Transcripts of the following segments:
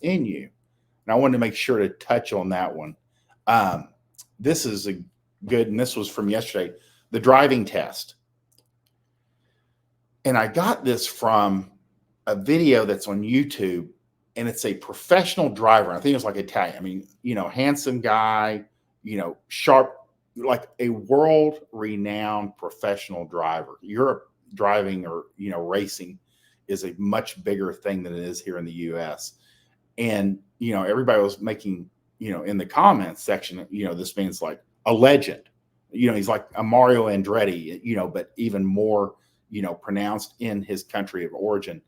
in you. And I wanted to make sure to touch on that one. Um, this is a good, and this was from yesterday, the driving test. And I got this from a video that's on YouTube, and it's a professional driver. I think it's like Italian. I mean, handsome guy, sharp, like a world renowned professional driver. Europe driving or, racing is a much bigger thing than it is here in the US. And, everybody was making, in the comments section, this man's like a legend. He's like a Mario Andretti, but even more, pronounced in his country of origin.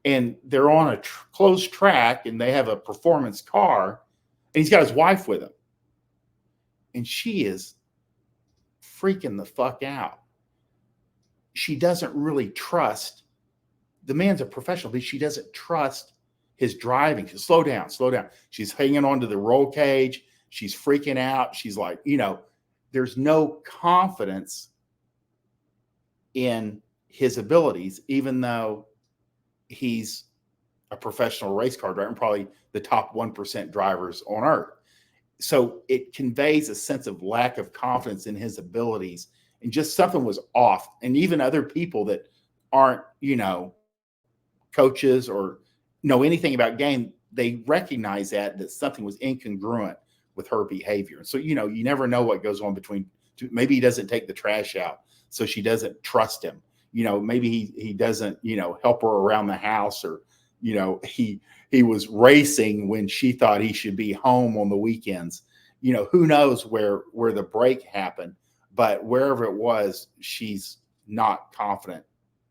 And they're on a closed track and they have a performance car and he's got his wife with him. And she is freaking the fuck out. She doesn't really trust, the man's a professional, but she doesn't trust his driving. She says, slow down, slow down. She's hanging on to the roll cage. She's freaking out. She's like, there's no confidence in his abilities, even though he's a professional race car driver and probably the top 1% drivers on earth. So it conveys a sense of lack of confidence in his abilities, and just something was off. And even other people that aren't, coaches or know anything about game, they recognize that something was incongruent with her behavior. So, you never know what goes on between. Maybe he doesn't take the trash out, so she doesn't trust him. Maybe he doesn't, help her around the house, or, he was racing when she thought he should be home on the weekends. Who knows where the break happened, but wherever it was, she's not confident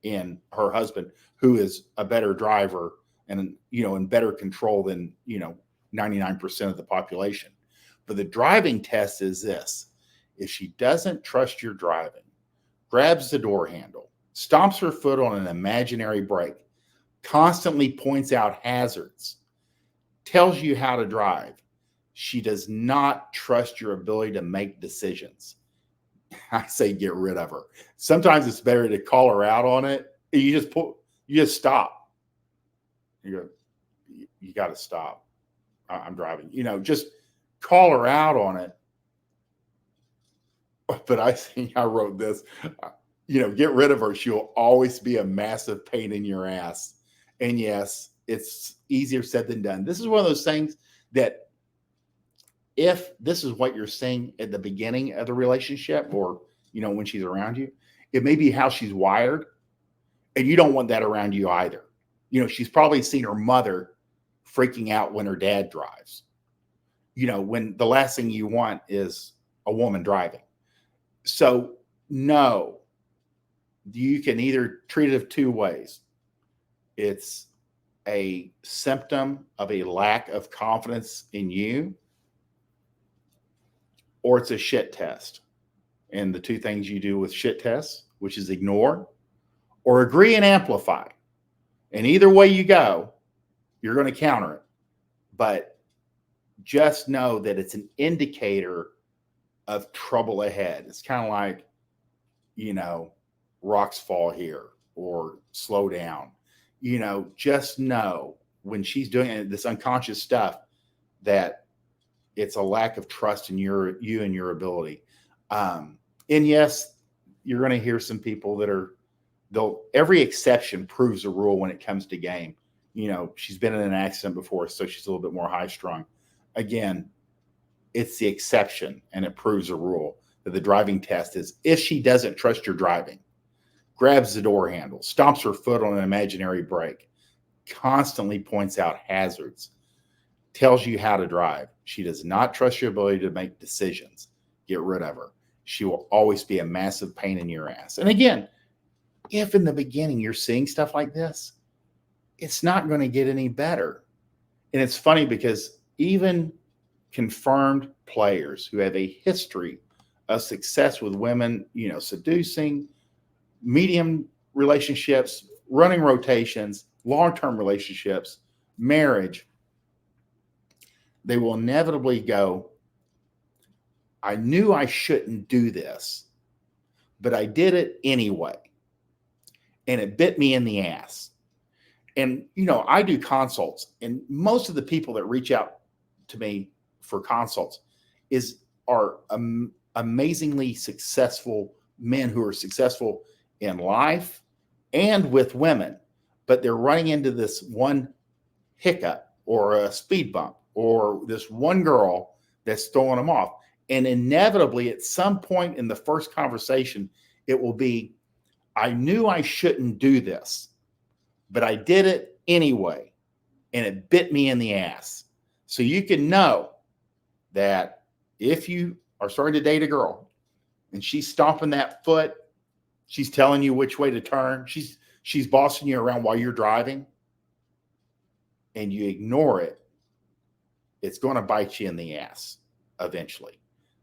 in her husband, who is a better driver and, in better control than, 99% of the population. But the driving test is this: if she doesn't trust your driving, grabs the door handle, stomps her foot on an imaginary brake, constantly points out hazards, tells you how to drive, she does not trust your ability to make decisions, I say get rid of her. Sometimes it's better to call her out on it. You just stop. You go, you got to stop. I'm driving. Just call her out on it. But I think I wrote this. Get rid of her. She'll always be a massive pain in your ass. And yes, it's easier said than done. This is one of those things that if this is what you're saying at the beginning of the relationship, or, when she's around you, it may be how she's wired, and you don't want that around you either. She's probably seen her mother freaking out when her dad drives, when the last thing you want is a woman driving. So no, you can either treat it two ways. It's a symptom of a lack of confidence in you, or it's a shit test. And the two things you do with shit tests, which is ignore or agree and amplify. And either way you go, you're going to counter it. But just know that it's an indicator of trouble ahead. It's kind of like, rocks fall here, or slow down. Just know when she's doing this unconscious stuff that it's a lack of trust in you and your ability. And yes, you're going to hear some people that every exception proves a rule when it comes to game. She's been in an accident before, so she's a little bit more high strung. Again, it's the exception, and it proves a rule that the driving test is if she doesn't trust your driving, grabs the door handle, stomps her foot on an imaginary brake, constantly points out hazards, tells you how to drive, she does not trust your ability to make decisions, get rid of her. She will always be a massive pain in your ass. And again, if in the beginning you're seeing stuff like this, it's not going to get any better. And it's funny because even confirmed players who have a history of success with women, seducing, medium relationships, running rotations, long-term relationships, marriage, they will inevitably go, I knew I shouldn't do this, but I did it anyway. And it bit me in the ass. And, you know, I do consults, and most of the people that reach out to me for consults are amazingly successful men who are successful in life and with women, but they're running into this one hiccup or a speed bump or this one girl that's throwing them off. And inevitably, at some point in the first conversation, it will be, I knew I shouldn't do this, but I did it anyway, and it bit me in the ass. So you can know that if you are starting to date a girl and she's stomping that foot, she's telling you which way to turn, she's bossing you around while you're driving, and you ignore it, it's going to bite you in the ass eventually.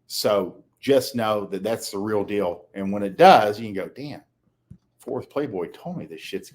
So just know that that's the real deal. And when it does, you can go, damn, Fourth Playboy told me this shit's